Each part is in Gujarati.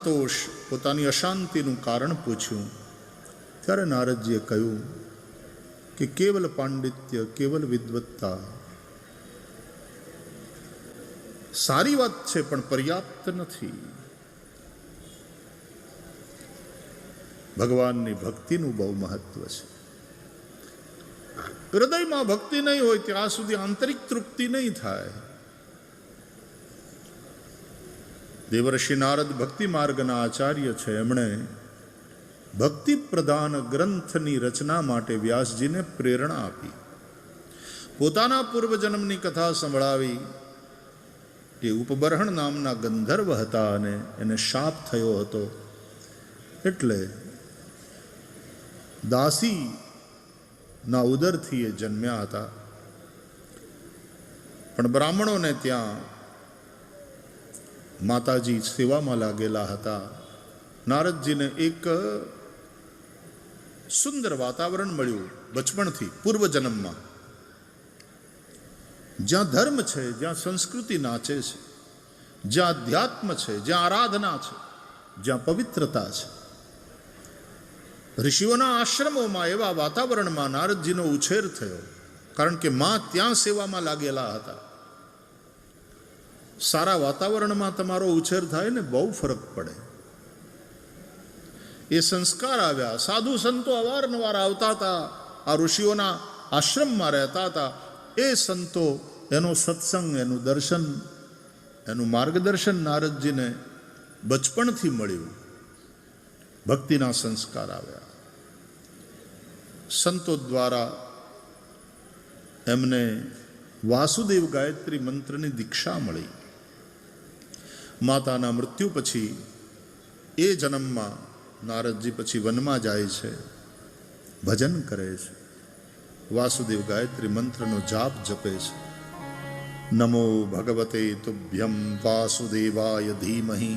સંતોષ પોતાની અશાંતિનું કારણ પૂછ્યું ત્યારે નારદજીએ કહ્યું કે કેવલ પાંડિત્ય, કેવલ વિદ્વત્તા સારી વાત છે પણ પર્યાપ્ત નથી. ભગવાનની ભક્તિનું બહુ મહત્વ છે. હૃદયમાં ભક્તિ નહીં હોય ત્યાં સુધી આંતરિક તૃપ્તિ નહીં થાય. દેવર્ષિ નારદ ભક્તિ માર્ગના આચાર્ય છે. એમણે ભક્તિ પ્રધાન ગ્રંથની રચના માટે વ્યાસજીને પ્રેરણા આપી. પોતાના પૂર્વજન્મની કથા સંભળાવી. એ ઉપબર્હણ નામના ગંધર્વ હતા અને એને શાપ થયો હતો. એટલે દાસીના ઉદરથી એ જન્મ્યા હતા. પણ બ્રાહ્મણોને ત્યાં માતાજી સેવામાં લાગેલા હતા. નારદજીને એક સુંદર વાતાવરણ મળ્યું બચપણથી પૂર્વજન્મમાં. જ્યાં ધર્મ છે, જ્યાં સંસ્કૃતિ નાચે છે, જ્યાં અધ્યાત્મ છે, જ્યાં આરાધના છે, જ્યાં પવિત્રતા છે. ઋષિઓના આશ્રમોમાં એવા વાતાવરણમાં નારદજીનો ઉછેર થયો. કારણ કે માં ત્યાં સેવામાં લાગેલા હતા. સારા વાતાવરણમાં તમારો ઉછેર થાય ને બહુ ફરક પડે. એ સંસ્કાર આવ્યા. સાધુ સંતો અવારનવાર આવતા હતા, આ ઋષિઓના આશ્રમમાં રહેતા હતા. એ સંતો, એનો સત્સંગ, એનું દર્શન, એનું માર્ગદર્શન નારદજીને બચપણથી મળ્યું. ભક્તિના સંસ્કાર આવ્યા. સંતો દ્વારા એમને વાસુદેવ ગાયત્રી મંત્રની દીક્ષા મળી. માતાના મૃત્યુ પછી એ જન્મમાં નારદજી પછી વનમાં જાય છે, ભજન કરે છે, વાસુદેવ ગાયત્રી મંત્રનો જાપ જપે છે. નમો ભગવતે તુભ્યમ વાસુદેવાય ધીમહિ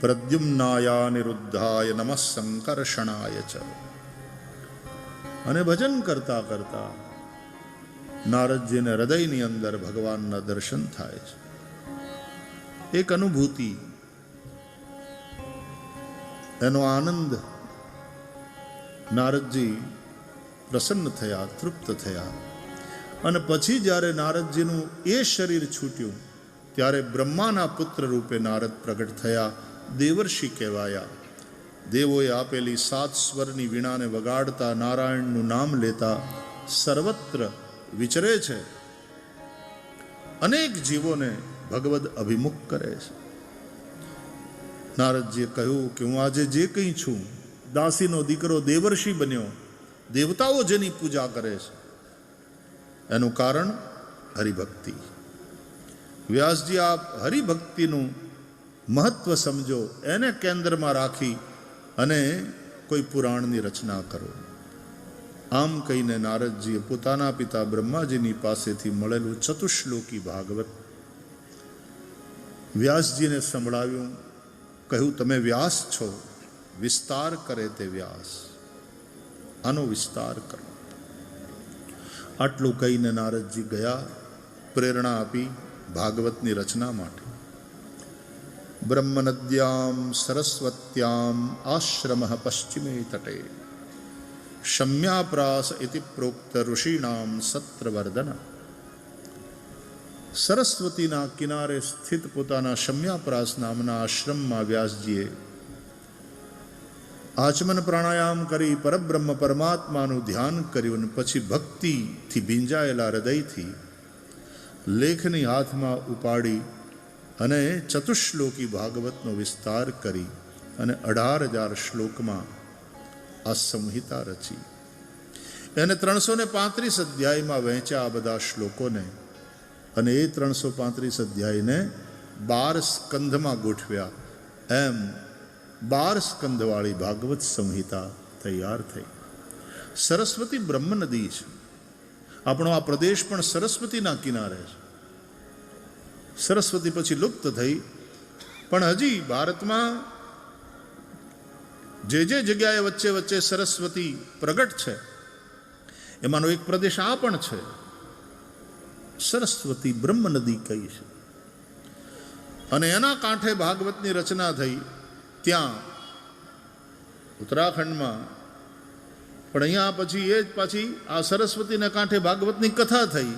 પ્રદ્યુમ્નાયા નિરુદ્ધાય નમઃ સંકર્ષણાય ચ. અને ભજન કરતા કરતા નારદજીને હૃદયની અંદર ભગવાનના દર્શન થાય છે. એક અનુભૂતિ, એનો આનંદ. નારદજી પ્રસન્ન થયા, તૃપ્ત થયા. અને પછી જ્યારે નારદજીનું એ શરીર છૂટ્યું ત્યારે બ્રહ્માના પુત્ર રૂપે નારદ પ્રગટ થયા. દેવર્ષિ કહેવાયા. દેવોએ આપેલી 7 સ્વરની વીણાને વગાડતા, નારાયણનું નામ લેતા સર્વત્ર વિચરે છે. અનેક જીવોને ભગવદ અભિમુખ કરે છે. નારદજીએ કહ્યું કે હું આજે જે કંઈ છું, દાસીનો દીકરો દેવર્ષિ બન્યો, દેવતાઓ જેની પૂજા કરે છે, એનું કારણ હરિભક્તિ. વ્યાસજી, આપ હરિભક્તિનું મહત્વ સમજો, એને કેન્દ્રમાં રાખી અને કોઈ પુરાણની રચના કરો. આમ કહીને નારદજીએ પોતાના પિતા બ્રહ્માજીની પાસેથી મળેલું ચતુશ્લોકી ભાગવત વ્યાસજીને સંભળાવ્યું. કહ્યું, તમે વ્યાસ છો, વિસ્તાર કરે તે વ્યાસ, આનો વિસ્તાર કરો. આટલું કહીને નારદજી ગયા. પ્રેરણા આપી ભાગવતની રચના માટે. બ્રહ્મનદ્યામ સરસ્વત્યામ આશ્રમ પશ્ચિમે તટે શમ્યાપ્રાસ ઇતિ પ્રોક્ત ઋષિણામ સત્રવર્ધન. સરસ્વતીના કિનારે સ્થિત પોતાના શમ્યાપ્રાસ નામના આશ્રમમાં વ્યાસજીએ આચમન પ્રાણાયામ કરી પરબ્રહ્મ પરમાત્માનું ધ્યાન કર્યું. અને પછી ભક્તિથી ભીંજાયેલા હૃદયથી લેખની હાથમાં ઉપાડી અને ચતુશ્લોકી ભાગવતનો વિસ્તાર કરી અને 18,000 શ્લોકમાં આ સંહિતા રચી. એને 335 અધ્યાયમાં વહેંચ્યા આ બધા શ્લોકોને. અને એ 335 અધ્યાયને 12 સ્કંધમાં ગોઠવ્યા. એમ 12 સ્કંધવાળી ભાગવત સંહિતા તૈયાર થઈ. સરસ્વતી બ્રહ્મ નદી છે. આપણો આ પ્રદેશ પણ સરસ્વતીના કિનારે છે. સરસ્વતી પછી લુપ્ત થઈ, પણ હજી ભારતમાં જે જે જગ્યાએ વચ્ચે વચ્ચે સરસ્વતી પ્રગટ છે એમાંનો એક પ્રદેશ આ પણ છે. સરસ્વતી બ્રહ્મ નદી કહી છે. અને એના કાંઠે ભાગવતની રચના થઈ ત્યાં ઉત્તરાખંડમાં. પણ અહીંયા પછી એ જ પાછી આ સરસ્વતીના કાંઠે ભાગવતની કથા થઈ,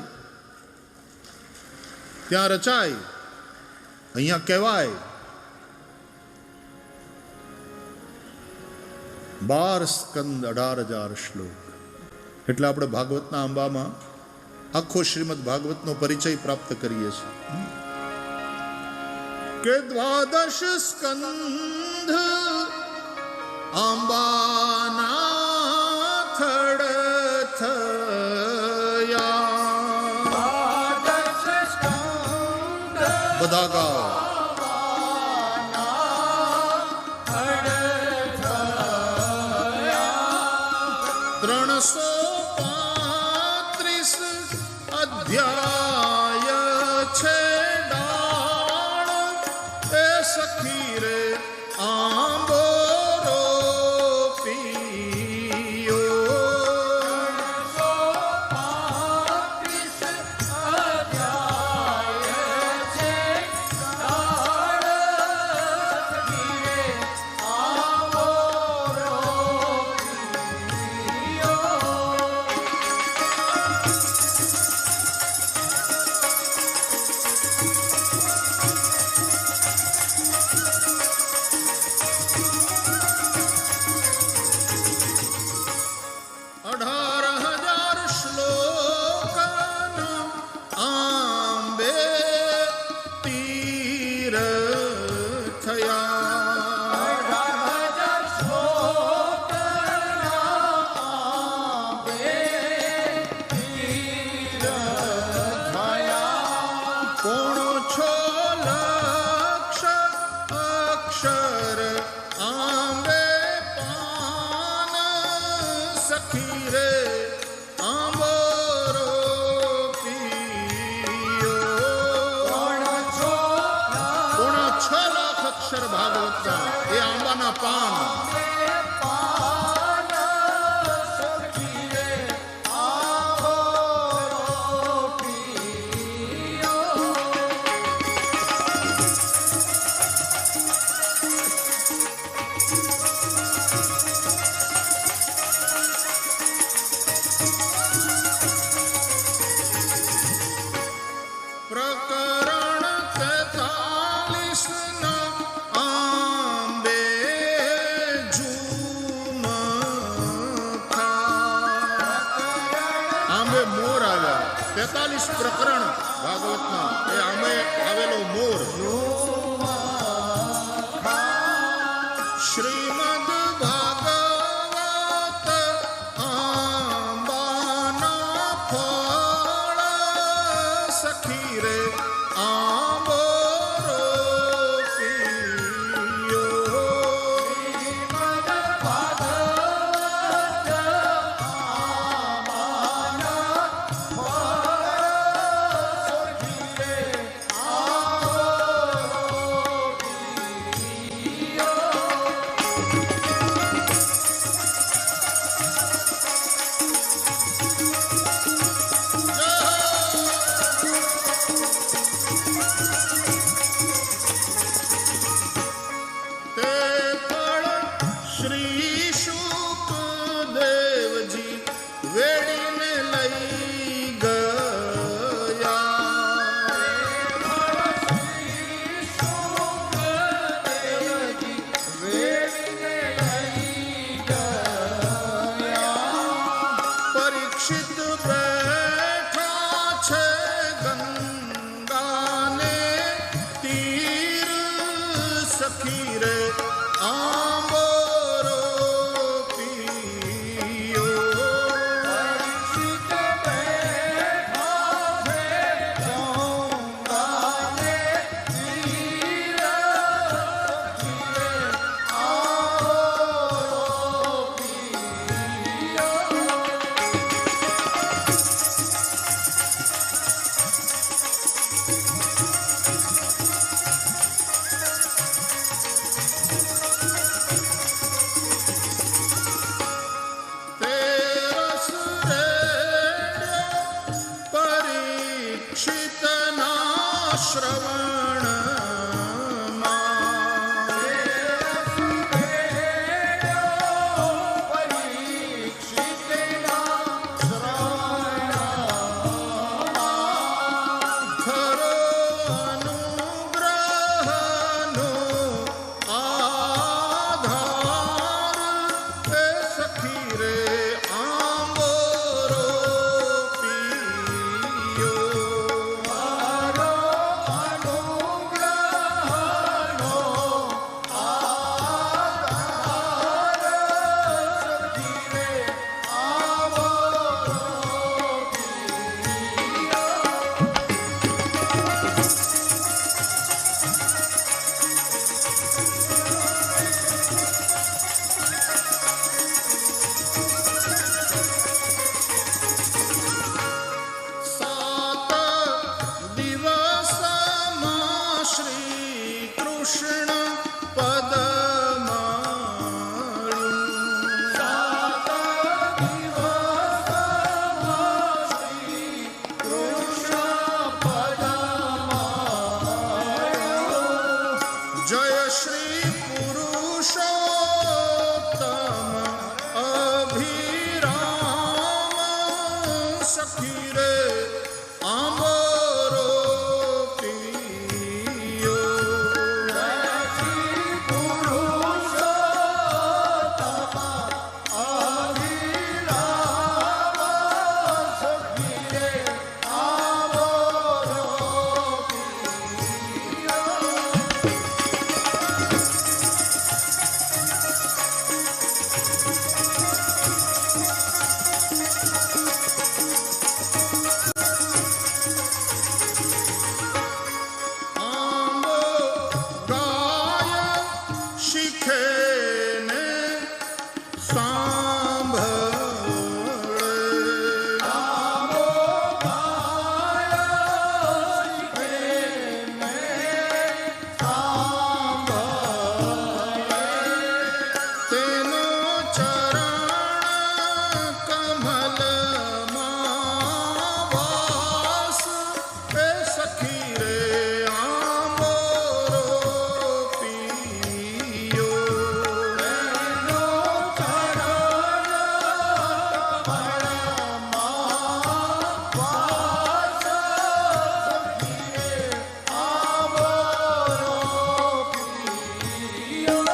ત્યાં રચાય, અહીંયા કહેવાય. 12 સ્કંદ 18,000 શ્લોક. એટલે આપણે ભાગવતના આંબામાં આખો શ્રીમદ ભાગવતનો પરિચય પ્રાપ્ત કરીએ છીએ કે 12 સ્કંધ આંબાના થડ થયા. બધા ગાઓ. 335 અધ્યાય છે ડાળ એ સખી રે આંબો રોપીયો. 335 અધ્યાય છે ડાળ સખી રે આંબો ભાગવતના એ આંબાના પાન. મોર આવ્યા. 43 પ્રકરણ ભાગવતના એ આમે આવેલો મોર. શ્રીમદ ભાગવત આંબાના ફળ સખી રે આંબો શ્રી પુરુષોત્તમ અભિરામ સખી રે આંબરો પિયો. શ્રી પુરુષોત્તમ અભિરામ સખી રે આંબરો પિયો. આંબો ગાય શીખે ને સાંભળે. આંબો ગાય શીખે ને સાંભળે. તેનો ચરણ કમલમાં વાસ એ સખી રે આંબરો પિયો. એનો ચરણ કમળમાં વાસ સખી રે આંબરો પિયો.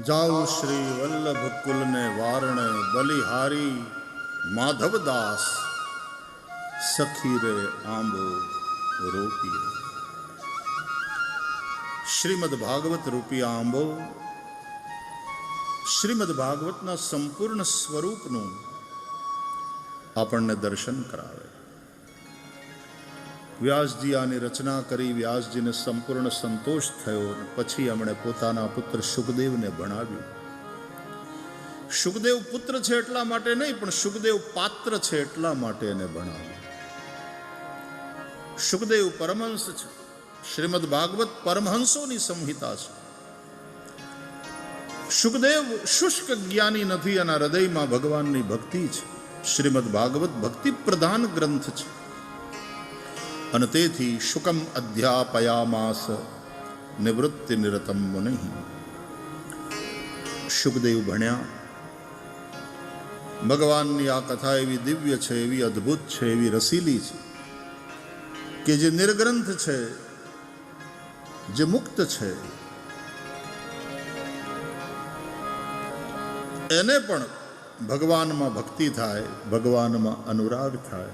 જાઉ શ્રી વલ્લભ કુલને વારણે બલિહારી માધવદાસ સખી રે આંબો રોપીએ. શ્રીમદ ભાગવત રૂપી આંબો શ્રીમદ ભાગવતના સંપૂર્ણ સ્વરૂપનું આપણને દર્શન કરાવે. વ્યાસજી આની રચના કરી, વ્યાસજીને સંપૂર્ણ સંતોષ થયો. પછી એમણે પોતાના પુત્ર શુકદેવને ભણાવ્યું. શુકદેવ પુત્ર છે એટલા માટે નહીં, પણ શુકદેવ પાત્ર છે એટલા માટે એને ભણાવ્યું. શુકદેવ પરમહંસ છે. શ્રીમદ ભાગવત પરમહંસોની સંહિતા છે. શુકદેવ શુષ્ક જ્ઞાની નથી, એના હૃદયમાં ભગવાનની ભક્તિ છે. શ્રીમદ ભાગવત ભક્તિ પ્રધાન ગ્રંથ છે. અને તેથી શુકમ અધ્યાપયામાસ નિવૃત્તિ નિરતમ મુનિ. શુકદેવ ભણ્યા. ભગવાનની આ કથા એવી દિવ્ય છે, એવી અદ્ભુત છે, એવી રસીલી છે કે જે નિર્ગ્રંથ છે, જે મુક્ત છે, એને પણ ભગવાનમાં ભક્તિ થાય, ભગવાનમાં અનુરાગ થાય.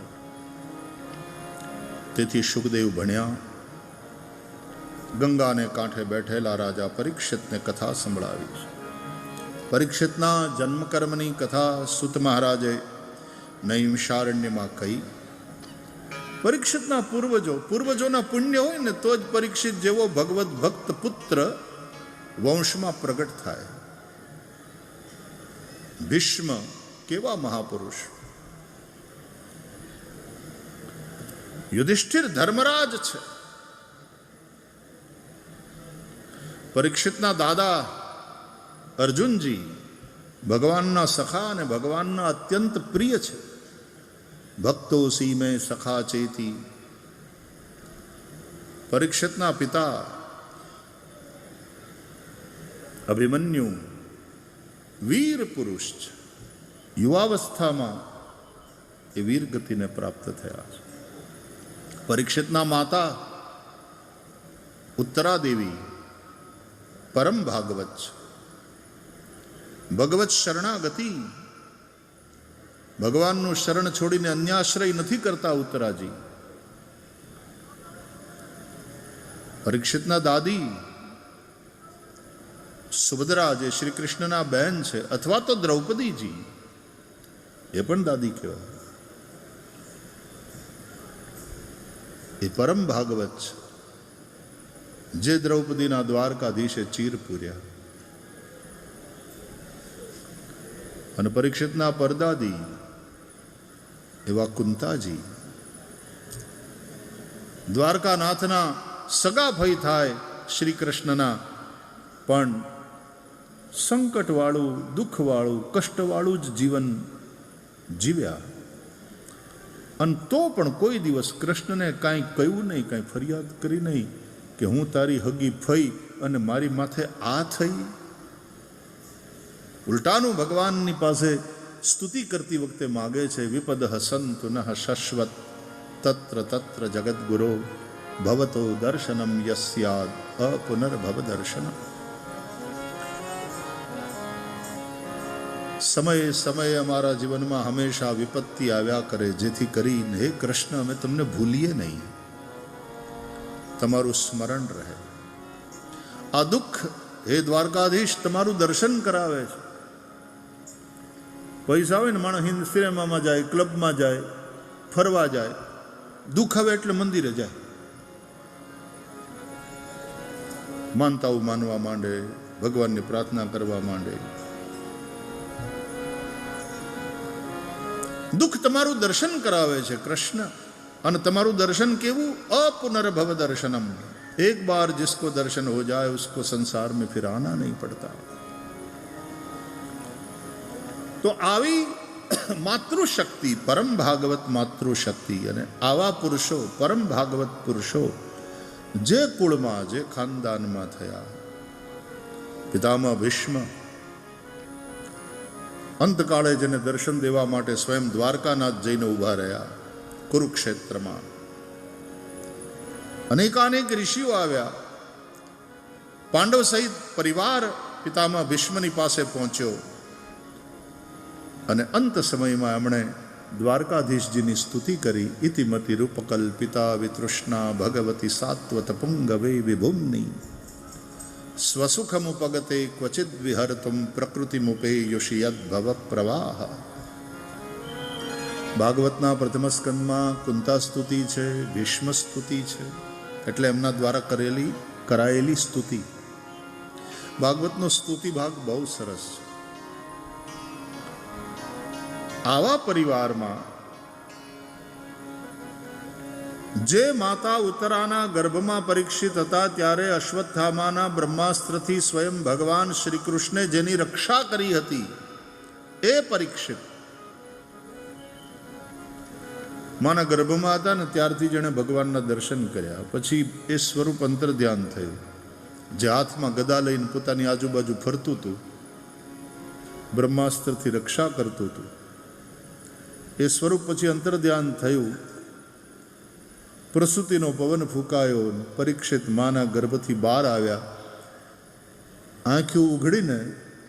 તેથી શુકદેવ ભણ્યા. ગંગાને કાંઠે બેઠેલા રાજા પરીક્ષિતને કથા સંભળાવી છે. પરીક્ષિતના જન્મકર્મની કથા સુત મહારાજે નૈમિષારણ્યમાં કહી. પરીક્ષિતના પૂર્વજોના પુણ્ય હોય ને તો જ પરીક્ષિત જેવો ભગવત ભક્ત પુત્ર વંશમાં પ્રગટ થાય. ભીષ્મ કેવા મહાપુરુષ! યુધિષ્ઠિર ધર્મરાજ છે. પરીક્ષિતના દાદા અર્જુનજી ભગવાનના સખા અને ભગવાનના અત્યંત પ્રિય છે. ભક્તો સી મેં સખા ચેતી. પરીક્ષિતના પિતા અભિમન્યુ વીર પુરુષ છે. યુવાવસ્થામાં એ વીર ગતિને પ્રાપ્ત થયા છે. પરીક્ષિતના માતા ઉત્તરાદેવી પરમ ભાગવત છે. ભગવત શરણાગતિ, ભગવાનનું શરણ છોડીને અન્યાશ્રય નથી કરતા ઉત્તરાજી. પરીક્ષિતના દાદી સુભદ્રા જે શ્રી કૃષ્ણના બહેન છે, અથવા તો દ્રૌપદીજી, એ પણ દાદી કહેવાય. એ પરમ ભાગવત છે, જે દ્રૌપદીના દ્વારકાધીશે ચીર પૂર્યા. અને પરીક્ષિતના પરદાદી એવા કુંતાજી, દ્વારકાનાથના સગા ભઈ થાય શ્રી કૃષ્ણના, પણ સંકટવાળું, દુઃખવાળું, કષ્ટવાળું જ જીવન જીવ્યા. અને તો પણ કોઈ દિવસ કૃષ્ણને કાંઈ કહ્યું નહીં, કાંઈ ફરિયાદ કરી નહીં કે હું તારી હગી ફઈ અને મારી માથે આ થઈ. ઉલટાનું ભગવાનની પાસે સ્તુતિ કરતી વખતે માગે છે, વિપદ સંતુ ન શશ્વત તત્ર તત્ર જગદગુરો ભવતો દર્શનમ યસ્યાદ અપુનર્ભવ દર્શનમ. સમયે સમયે અમારા જીવનમાં હંમેશા વિપત્તિ આવ્યા કરે, જેથી કરીને હે કૃષ્ણ અમે તમને ભૂલીએ નહીં, તમારું સ્મરણ રહે. આ દુઃખ હે દ્વારકાધીશ તમારું દર્શન કરાવે છે. પૈસા હોય ને માણસ સિનેમામાં જાય, ક્લબમાં જાય, ફરવા જાય, દુઃખ આવે એટલે મંદિરે જાય, માનતાઓ માનવા માંડે, ભગવાનની પ્રાર્થના કરવા માંડે. દુઃખ તમારું દર્શન કરાવે છે કૃષ્ણ. અને તમારું દર્શન કેવું? અપુનર્ભવ દર્શનમ. એક બાર जिसको दर्शन हो जाए उसको संसार में फिर आना नहीं पड़ता. તો આવી માતૃશક્તિ, પરમ ભાગવત માતૃશક્તિ, અને આવા પુરુષો, પરમ ભાગવત પુરુષો જે કુળમાં, જે ખાનદાનમાં થયા. પિતામહ ભીષ્મ અંતકાળે જેને દર્શન દેવા માટે સ્વયં દ્વારકાનાથ જઈને ઊભા રહ્યા કુરુક્ષેત્રમાં. અનેકાનેક ઋષિઓ આવ્યા. પાંડવ સહિત પરિવાર પિતામહ ભીષ્મની પાસે પહોંચ્યો. અને અંત સમયમાં એમણે દ્વારકાધીશજીની સ્તુતિ કરી. ઇતિમતિ રૂપકલ્પિતા વિતૃષ્ણા ભગવતી સાત્વત પુંગવે વિભુમ્ની સ્વસુખમુપગતે ક્વચિદ વિહર્તુમ પ્રકૃતિમુપેયુષી યદ્ભવ પ્રવાહ. ભાગવતના પ્રથમ સ્કંદમાં કુંતા સ્તુતિ છે, ભીષ્મ સ્તુતિ છે, એટલે એમના દ્વારા કરાયેલી સ્તુતિ. ભાગવતનો સ્તુતિ ભાગ બહુ સરસ છે. આવા પરિવારમાં જે માતા ઉત્તરાના ગર્ભમાં પરીક્ષિત હતા, ત્યારે અશ્વત્થામાના બ્રહ્માસ્ત્રથી સ્વયં ભગવાન શ્રી કૃષ્ણે જેની રક્ષા કરી હતી, એ પરીક્ષિત માના ગર્ભમાં હતા ને ત્યારથી જેણે ભગવાનના દર્શન કર્યા. પછી એ સ્વરૂપ અંતર ધ્યાન થયું, જે હાથમાં ગદા લઈને પોતાની આજુબાજુ ફરતું હતું, બ્રહ્માસ્ત્રથી રક્ષા કરતું હતું, એ સ્વરૂપ પછી અંતર ધ્યાન થયું. પ્રસૂતિનો પવન ફૂંકાયો, પરીક્ષિત માના ગર્ભથી બહાર આવ્યા. આંખો ઉઘડીને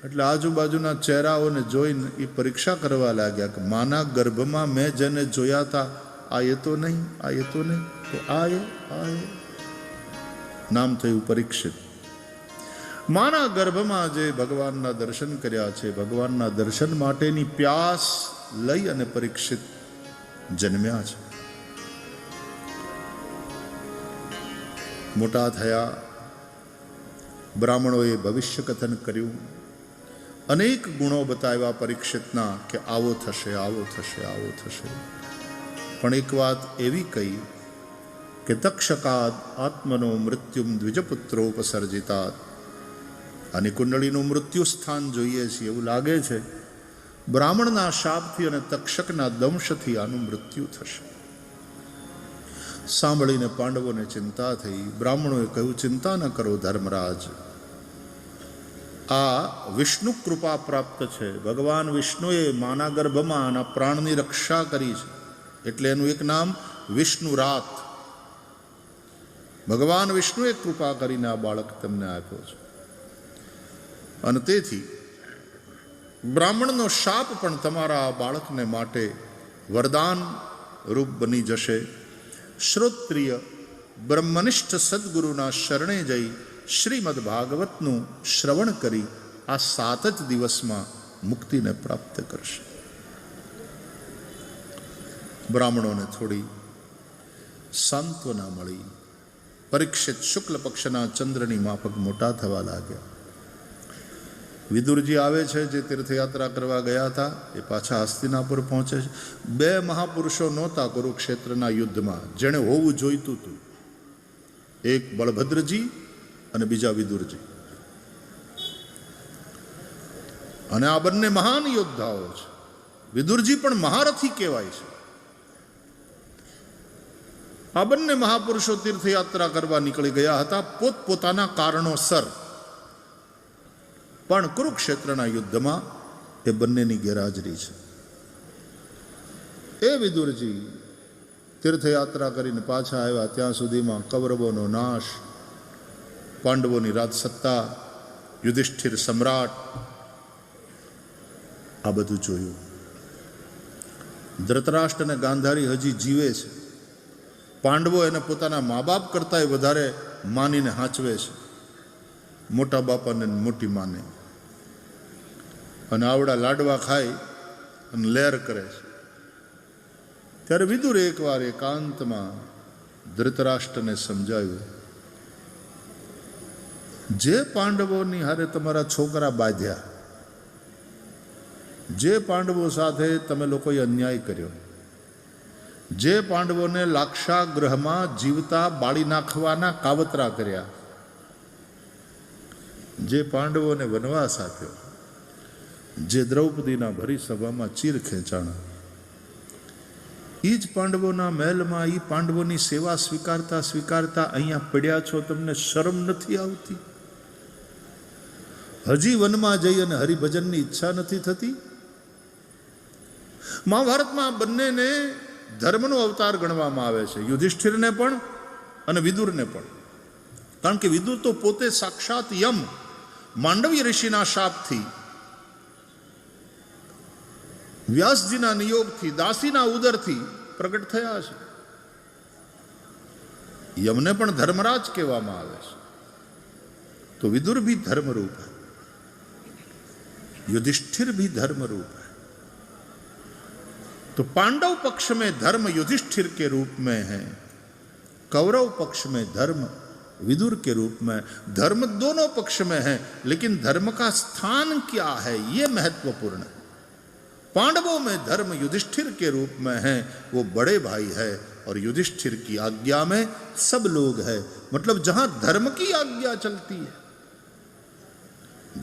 એટલે આજુબાજુના ચહેરાઓને જોઈને એ પરીક્ષા કરવા લાગ્યા કે માના ગર્ભમાં મેં જેને જોયા હતા આ એ તો નહીં, આ એ તો નહીં, તો આ એ. નામ થયું પરીક્ષિત. માના ગર્ભમાં જે ભગવાનના દર્શન કર્યા છે, ભગવાનના દર્શન માટેની પ્યાસ લઈ અને પરીક્ષિત જન્મ્યા છે. મોટા થયા, બ્રાહ્મણોએ ભવિષ્ય કથન કર્યું, અનેક ગુણો બતાવ્યા પરીક્ષિતના કે આવો થશે, આવો થશે, આવો થશે. પણ એક વાત એવી કહી કે તક્ષકાદ આત્મનો મૃત્યુમ દ્વિજપુત્રોપસર્જિતાત. આની કુંડળીનું મૃત્યુ સ્થાન જોઈએ છીએ, એવું લાગે છે બ્રાહ્મણના શાપથી અને તક્ષકના દંશથી આનું મૃત્યુ થશે. સાંભળીને પાંડવોને ચિંતા થઈ. બ્રાહ્મણોએ કહ્યું, ચિંતા ન કરો ધર્મરાજ, આ વિષ્ણુ કૃપા પ્રાપ્ત છે. ભગવાન વિષ્ણુએ માના ગર્ભમાં આના પ્રાણની રક્ષા કરી છે, એટલે એનું એક નામ વિષ્ણુરાત. ભગવાન વિષ્ણુએ કૃપા કરીને આ બાળક તમને આપ્યો છે. અને તેથી બ્રાહ્મણનો શાપ પણ તમારા આ બાળકને માટે વરદાન રૂપ બની જશે. શ્રોત્રિય બ્રહ્મનિષ્ઠ સદગુરુના શરણે જઈ શ્રીમદ ભાગવતનું શ્રવણ કરી આ 7 જ દિવસમાં મુક્તિને પ્રાપ્ત કરશે. બ્રાહ્મણોને થોડી સાંત્વના મળી. પરીક્ષિત શુક્લ પક્ષના ચંદ્રની માફક મોટા થવા લાગ્યા. વિદુરજી આવે છે, જે તીર્થયાત્રા કરવા ગયા હતા, એ પાછા હસ્તિનાપુર પહોંચે છે. 2 મહાપુરુષો નહોતા કુરુક્ષેત્રના યુદ્ધમાં, જેણે હોવું જોઈતું હતું. એક બળભદ્રજી અને બીજા વિદુરજી. અને આ બંને મહાન યોદ્ધાઓ છે. વિદુરજી પણ મહારથી કહેવાય છે. આ બંને મહાપુરુષો તીર્થયાત્રા કરવા નીકળી ગયા હતા પોતપોતાના કારણોસર. પણ કુરુક્ષેત્રના યુદ્ધમાં એ બંનેની ગેરહાજરી છે. એ વિદુરજી તીર્થયાત્રા કરીને પાછા આવ્યા ત્યાં સુધીમાં કૌરવોનો નાશ, પાંડવોની રાજસત્તા, યુધિષ્ઠિર સમ્રાટ, આ બધું જોયું. ધૃતરાષ્ટ્ર અને ગાંધારી હજી જીવે છે. પાંડવો એને પોતાના મા બાપ કરતાં વધારે માનીને હાંચવે છે, મોટા બાપાને મોટી માને. અને આવડા લાડવા ખાઈ અને લહેર કરે છે. ત્યારે વિદુરે એકવાર એકાંતમાં ધૃતરાષ્ટ્રને સમજાવ્યું, જે પાંડવોની હારે તમારા છોકરા બાંધ્યા, જે પાંડવો સાથે તમે લોકોએ અન્યાય કર્યો, જે પાંડવોને લાક્ષાગૃહમાં જીવતા બાળી નાખવાના કાવતરા કર્યા, જે પાંડવોને વનવાસ આપ્યો, જે દ્રૌપદીના ભરી સભામાં ચીર ખેંચાણા, એ જ પાંડવોના મહેલમાં એ પાંડવોની સેવા સ્વીકારતા સ્વીકારતા અહીંયા પડ્યા છો. તમને શરમ નથી આવતી? હજી વનમાં જઈ અને હરિભજનની ઈચ્છા નથી થતી? મહાભારતમાં બંનેને ધર્મનો અવતાર ગણવામાં આવે છે, યુધિષ્ઠિરને પણ અને વિદુરને પણ. કારણ કે વિદુર તો પોતે સાક્ષાત યમ, માંડવ્ય ઋષિના શાપથી, વ્યાસજીના નિયોગથી, દાસીના ઉદરથી પ્રગટ થયા છે. યમને પણ ધર્મરાજ કહેવામાં આવે છે. તો विदुर भी धर्म रूप है, युधिष्ठिर भी धर्म रूप है. तो पांडव पक्ष में धर्म युधिष्ठिर के रूप में है, कौरव पक्ष में धर्म विदुर के रूप में. धर्म दोनों पक्ष में है, लेकिन धर्म का स्थान क्या है ये महत्वपूर्ण है. पांडवों में धर्म युधिष्ठिर के रूप में है, वो बड़े भाई है, और युधिष्ठिर की आज्ञा में सब लोग है. मतलब जहां धर्म की आज्ञा चलती है,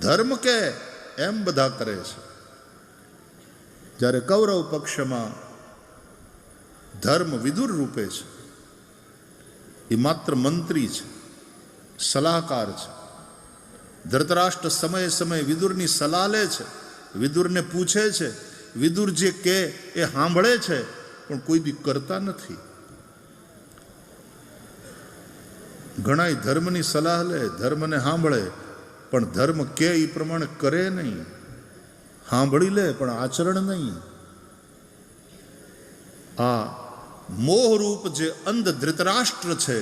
धर्म के एम बधा करे છે. જ્યારે કૌરવ પક્ષમાં ધર્મ વિદુર રૂપે છે, એ માત્ર મંત્રી છે, સલાહકાર છે. ધૃતરાષ્ટ્ર સમયે સમયે વિદુરની સલાહ લે છે, વિદુરને પૂછે છે, વિદુર જે કહે એ સાંભળે છે, પણ કોઈ દી કરતા નથી. ઘણા ધર્મની સલાહ લે, ધર્મને સાંભળે, પણ ધર્મ કે એ પ્રમાણે કરે નહીં. સાંભળી લે પણ આચરણ નહીં. આ મોહરૂપ જે અંધ ધૃતરાષ્ટ્ર છે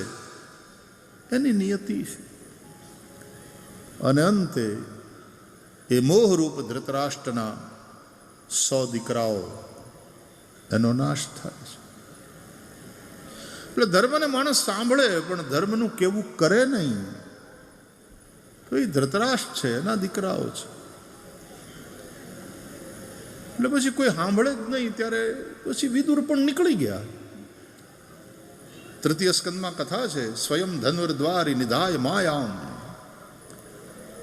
એની નિયતિ છે. અને અંતે એ મોહરૂપ ધૃતરાષ્ટ્રના 100 દીકરાઓ એનો નાશ થાય છે. એટલે ધર્મને માણસ સાંભળે પણ ધર્મનું કેવું કરે નહીં. તો એ ધૃતરાષ્ટ્ર છે, એના દીકરાઓ છે. એટલે પછી કોઈ સાંભળે જ નહીં. ત્યારે પછી વિદુર પણ નીકળી ગયા. તૃતીય સ્કંદમાં કથા છે, સ્વયં ધનુર્દ્વારી નિધાય માયામ.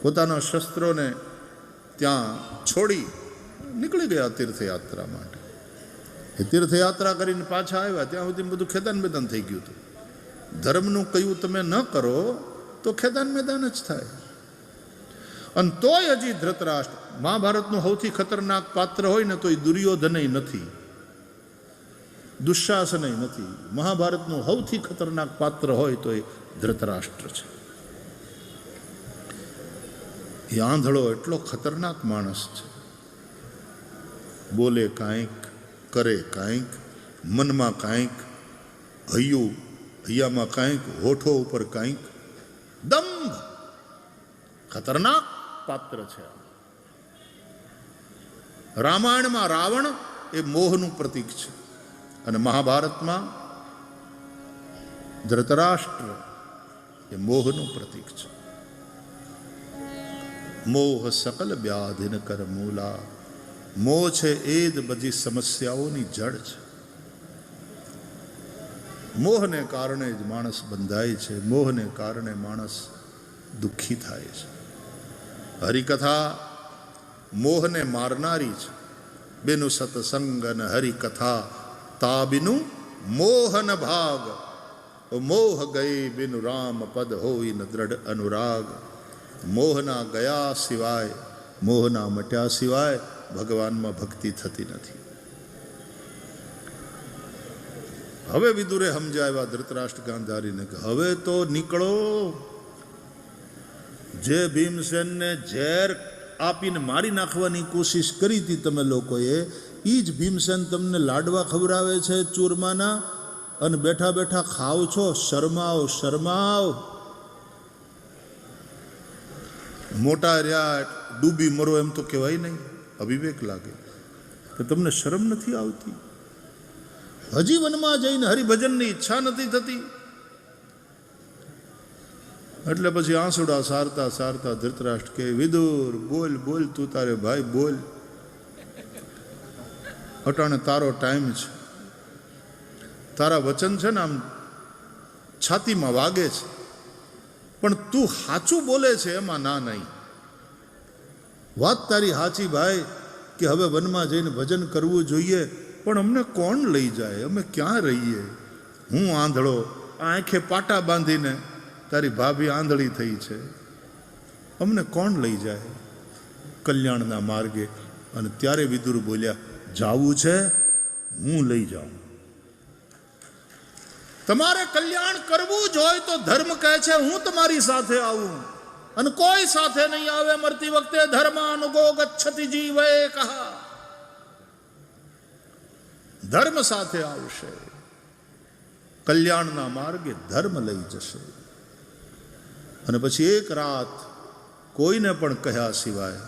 પોતાના શસ્ત્રોને ત્યાં છોડી નીકળી ગયા તીર્થયાત્રા માટે. એ તીર્થયાત્રા કરીને પાછા આવ્યા ત્યાં સુધી બધું ખેદાન મેદાન થઈ ગયું હતું. ધર્મનું કયું તમે ન કરો તો ખેદાન મેદાન જ થાય. અને તોય હજી ધૃતરાષ્ટ્ર મહાભારતનું સૌથી ખતરનાક પાત્ર હોય ને તો એ દુર્યોધનય નથી, દુશાસનય નથી. મહાભારતનું સૌથી ખતરનાક પાત્ર હોય તો એ ધૃતરાષ્ટ્ર છે. એ આંધળો એટલો ખતરનાક માણસ છે. બોલે કાંઈક, કરે કાંઈક, મનમાં કાંઈક, હૈયામાં કાંઈક, હોઠો ઉપર કાંઈક. દંભ ખતરનાક પાત્ર છે. રામાયણમાં રાવણ એ મોહનું પ્રતીક છે અને મહાભારતમાં ધૃતરાષ્ટ્ર એ મોહનું પ્રતીક છે. મોહ સકલ વ્યાધિન કર મૂલા. મોહ છે એ જ બધી સમસ્યાઓની જડ છે. મોહને કારણે જ માણસ બંધાય છે, મોહને કારણે માણસ દુઃખી થાય છે. હરિકથા મોહને મારનારી છે. બેનું સત્સંગ અને હરિકથા તાબિનું મોહન ભાગ. મોહ ગઈ બિનુ રામ પદ હોય ન દ્રઢ અનુરાગ. મોહના ગયા સિવાય, મોહના મટ્યા સિવાય ભગવાનમાં ભક્તિ થતી નથી. હવે વિદુરે સમજાવ્યા ધૃતરાષ્ટ્ર ગાંધારીને કે હવે તો નીકળો. જે ભીમસેનને ઝેર આપીને મારી નાખવાની કોશિશ કરી હતી તમે લોકોએ, એ જ ભીમસેન તમને લાડવા ખવડાવે છે ચૂરમાના, અને બેઠા બેઠા ખાવ છો. શરમાવ, શરમાવ. મોટા રહ્યા ડૂબી મરો એમ તો કહેવાય નહીં, અવિવેક લાગે. કે તમને શરમ નથી આવતી? હજી વનમાં જઈને હરિભજનની ઈચ્છા નથી થતી? એટલે પછી આંસુડા સારતા સારતા ધૃતરાષ્ટ્ર કે વિદુર બોલ બોલ, તું તારે ભાઈ બોલ. અટાણે તારો ટાઈમ છે. તારા વચન છે ને આમ છાતીમાં વાગે છે, પણ તું સાચું બોલે છે એમાં ના નહીં. વાત તારી સાચી ભાઈ કે હવે વનમાં જઈને ભજન કરવું જોઈએ, પણ અમને કોણ લઈ જાય? અમે ક્યાં રહીએ? હું આંધળો, આંખે પાટા બાંધીને, તારી ભાભી આંધળી થઈ છે, અમને કોણ લઈ જાય કલ્યાણના માર્ગે? અને ત્યારે વિદુર બોલ્યા, જાવું છે હું લઈ જાઉં. તમારે કલ્યાણ કરવું જ હોય તો ધર્મ કહે છે હું તમારી સાથે આવું, અને કોઈ સાથે નહીં આવે. મરતી વખતે ધર્માનુગો ગચ્છતિ જીવે કહા. ધર્મ સાથે આવશે, કલ્યાણના માર્ગે ધર્મ લઈ જશે. અને પછી એક રાત કોઈને પણ કહ્યા સિવાય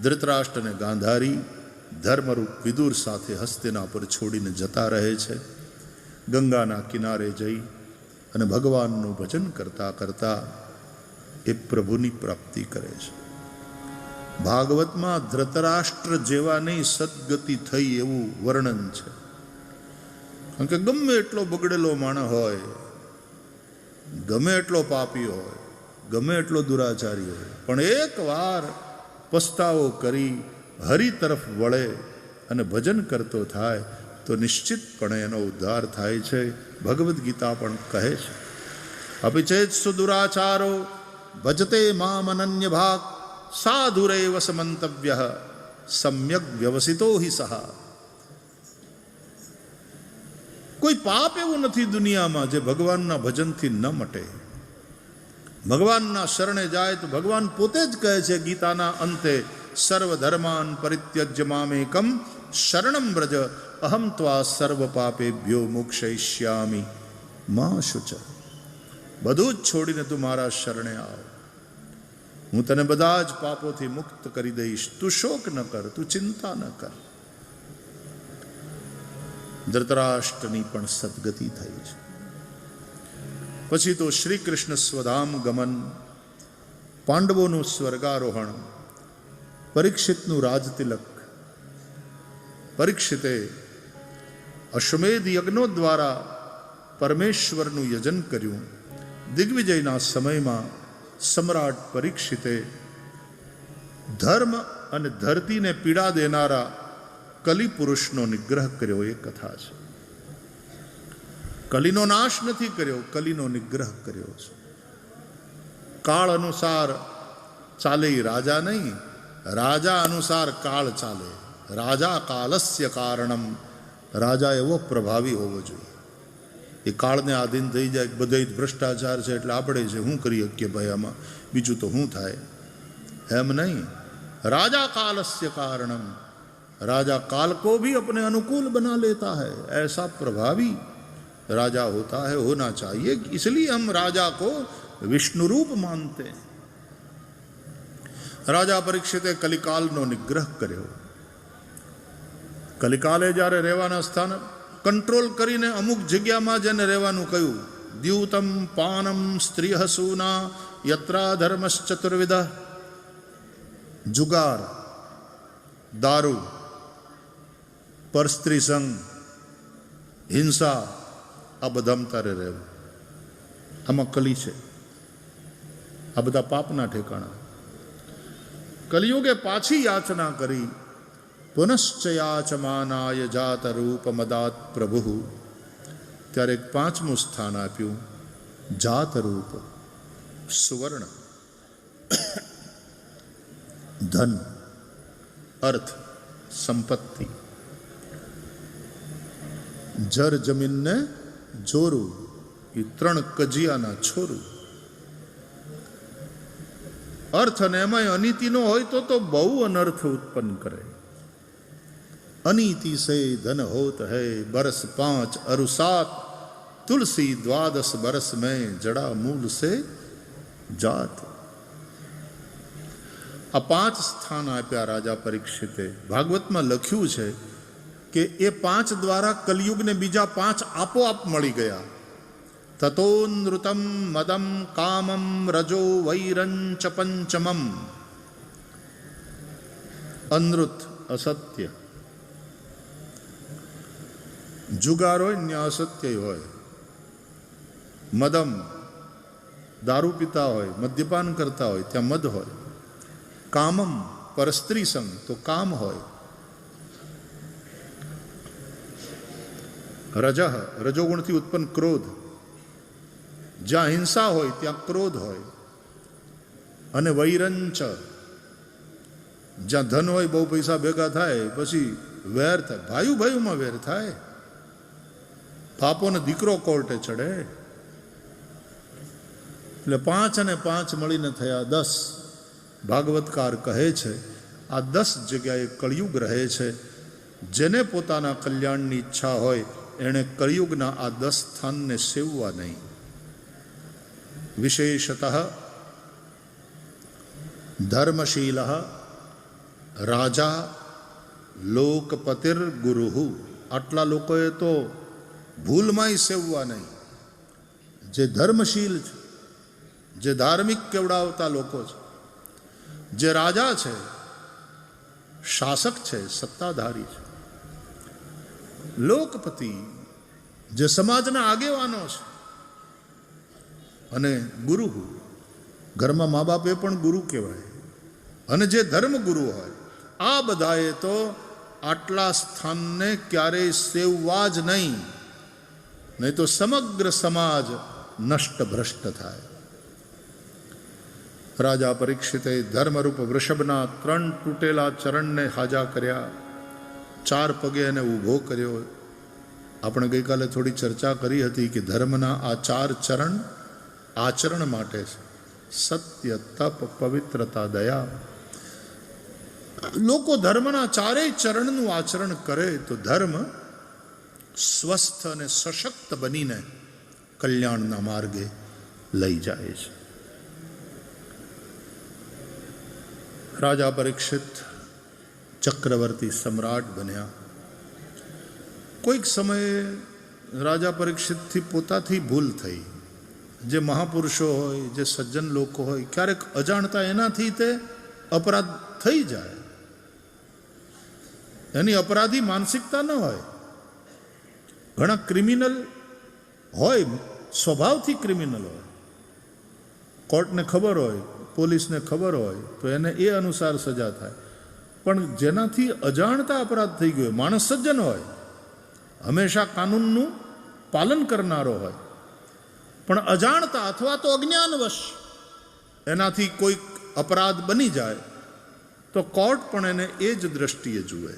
ધૃતરાષ્ટ્ર અને ગાંધારી ધર્મરૂપ વિદુર સાથે હસ્તિનાપુર છોડીને જતા રહે છે. ગંગાના કિનારે જઈ અને ભગવાનનું ભજન કરતા કરતા એ પ્રભુની પ્રાપ્તિ કરે છે. ભાગવતમાં ધૃતરાષ્ટ્ર જેવાની સદગતિ થઈ એવું વર્ણન છે. કારણ કે ગમે એટલો બગડેલો માણસ હોય, ગમે એટલો પાપી હોય, ગમે એટલો દુરાચારી હોય, પણ એક વાર પસ્તાવો કરી હરિ તરફ વળે અને ભજન કરતો થાય તો નિશ્ચિતપણે એનો ઉદ્ધાર થાય છે. ભગવદ્ ગીતા પણ કહે છે, અપિચેત્સુ દુરાચારો ભજતે મામ અનન્ય ભાગ સાધુરેવ સમંતવ્ય સમ્યક વ્યવસિતો હિ સહ. કોઈ પાપ એવું નથી દુનિયામાં જે ભગવાનના ભજનથી ન મટે. ભગવાનના શરણે જાય તો ભગવાન પોતે જ કહે છે ગીતાના અંતે, સર્વધર્માન પરિત્યજ્ય મામેકમ શરણમ વ્રજ અહમ ત્વા સર્વ પાપેભ્યો મોક્ષયિષ્યામિ મા શુચ. બધું જ છોડીને તું મારા શરણે આવ, હું તને બધા જ પાપોથી મુક્ત કરી દઈશ. તું શોક ન કર, તું ચિંતા ન કર. ધૃતરાષ્ટ્રની પણ સદગતિ થઈ છે. પછી તો શ્રી કૃષ્ણ સ્વધામ ગમન, પાંડવોનું સ્વર્ગારોહણ, પરીક્ષિતનું રાજતિલક. પરીક્ષિતે અશ્વમેધ યજ્ઞો દ્વારા પરમેશ્વરનું યજન કર્યું. દિગ્વિજયના સમયમાં સમ્રાટ પરીક્ષિતે ધર્મ અને ધરતીને પીડા દેનારા કલિ પુરુષનો નિગ્રહ કર્યો. એ કથા છે. કલિનો નાશ નથી કર્યો, કલિનો નિગ્રહ કર્યો છે. કાળ અનુસાર ચાલે એ રાજા નહીં, રાજા અનુસાર કાળ ચાલે. રાજા કાલસ્ય કારણમ. રાજા એવો પ્રભાવી હોવો જોઈએ, એ કાળને આધીન થઈ જાય. બધા ભ્રષ્ટાચાર છે એટલે આપણે છે શું કરી શકીએ ભાઈ આમાં, બીજું તો શું થાય, એમ નહીં. राजा कालस्य कारणम, राजा काल को भी अपने अनुकूल बना लेता है, ऐसा प्रभावी राजा होता है, होना चाहिए. इसलिए हम राजा को विष्णु रूप मानते हैं. રાજા પરીક્ષિતે કલિકાલનો નિગ્રહ કર્યો. કલિકાલે જ્યારે રહેવાના સ્થાન કંટ્રોલ કરીને અમુક જગ્યામાં જેને રહેવાનું કહ્યું, દ્યુતમ પાનમ સ્ત્રીહ સૂના યત્રા ધર્મશ્ચતુર્વિધ, જુગાર, દારૂ, પરસ્ત્રી સંગ, હિંસા, આ બધામાં તારે રહેવું. આમાં કલી છે, આ બધા પાપના ઠેકાણા. કલિયુગે પાછી યાચના કરી, પુનશ્ચ યાચમાનાય જાત રૂપ મદાત પ્રભુ. ત્યારે એક પાંચમું સ્થાન આપ્યું, જાત રૂપ, સુવર્ણ, ધન, અર્થ, સંપત્તિ, જર જમીનને જોરું, એ 3 કજિયાના છોરું. અર્થ અને એમાં અનીતિનો હોય તો બહુ અનર્થ ઉત્પન્ન કરે. અનીતિ સે ધન હોત હૈ બરસ 5 અરુ 7, તુલસી 12 બરસ મેં જડા મૂલ સે જાત. આ 5 સ્થાન આપ્યા રાજા પરીક્ષિતે. ભાગવતમાં લખ્યું છે કે એ 5 દ્વારા કલયુગને બીજા 5 આપોઆપ મળી ગયા. તતો નૃતમ મદમ કામમ રજો વૈરંચ પંચમમ. અનૃત અસત્ય, જુગાર હોય ને અસત્ય હોય, મદમ દારૂ પીતા હોય, મદ્યપાન કરતા હોય ત્યાં મદ હોય, કામમ પરસ્ત્રી સંગ તો કામ હોય, રજઃ રજોગુણથી ઉત્પન્ન ક્રોધ, જ્યાં હિંસા હોય ત્યાં ક્રોધ હોય, અને વૈરંચ જ્યાં ધન હોય, બહુ પૈસા ભેગા થાય પછી વેર થાય, ભાઈઓ ભાઈઓમાં વેર થાય, પાપોને દીકરો કોર્ટે ચડે. એટલે 5 અને 5 મળીને થયા 10. ભાગવતકાર કહે છે આ 10 જગ્યાએ કળિયુગ રહે છે. જેને પોતાના કલ્યાણની ઈચ્છા હોય એણે કળિયુગના આ 10 સ્થાનને સેવવા નહીં. વિશેષતઃ ધર્મશીલ રાજા લોકપતિર ગુરુ. આટલા લોકોએ તો ભૂલમાંય સેવવા નહીં. જે ધર્મશીલ છે, જે ધાર્મિક કેવડાવતા લોકો છે, જે રાજા છે, શાસક છે, સત્તાધારી છે, લોકપતિ જે સમાજના આગેવાનો છે, અને ગુરુ, ઘરમાં મા બાપ એ પણ ગુરુ કહેવાય, અને જે ધર્મ ગુરુ હોય, આ બધાએ તો આટલા સ્થાનને ક્યારેય સેવવા જ નહીં તો સમગ્ર સમાજ નષ્ટ ભ્રષ્ટ થાય. રાજા પરીક્ષિતે ધર્મરૂપ વૃષભના 3 તૂટેલા ચરણને હાજા કર્યા, 4 પગે એને ઊભો કર્યો. આપણે ગઈકાલે થોડી ચર્ચા કરી હતી કે ધર્મના આ 4 ચરણ આચરણ માટે છે. સત્ય, તપ, પવિત્રતા, દયા. લોકો ધર્મના 4 ચરણનું આચરણ કરે તો ધર્મ સ્વસ્થ અને સશક્ત બનીને કલ્યાણના માર્ગે લઈ જાય છે. રાજા પરીક્ષિત ચક્રવર્તી સમ્રાટ બન્યા. કોઈક સમયે રાજા પરીક્ષિતથી પોતાથી ભૂલ થઈ. જે મહાપુરુષો હોય, જે સજ્જન લોકો હોય, ક્યારેક અજાણતા એનાથી તે અપરાધ થઈ જાય. એની અપરાધી માનસિકતા ન હોય. ઘણા ક્રિમિનલ હોય, સ્વભાવથી ક્રિમિનલ હોય, કોર્ટને ખબર હોય, પોલીસને ખબર હોય તો એને એ અનુસાર સજા થાય. પણ જેનાથી અજાણતા અપરાધ થઈ ગયો, માણસ સજ્જન હોય, હંમેશા કાનૂનનું પાલન કરનારો હોય, પણ અજાણતા અથવા તો અજ્ઞાનવશ એનાથી કોઈક અપરાધ બની જાય તો કોર્ટ પણ એને એ જ દ્રષ્ટિએ જુએ.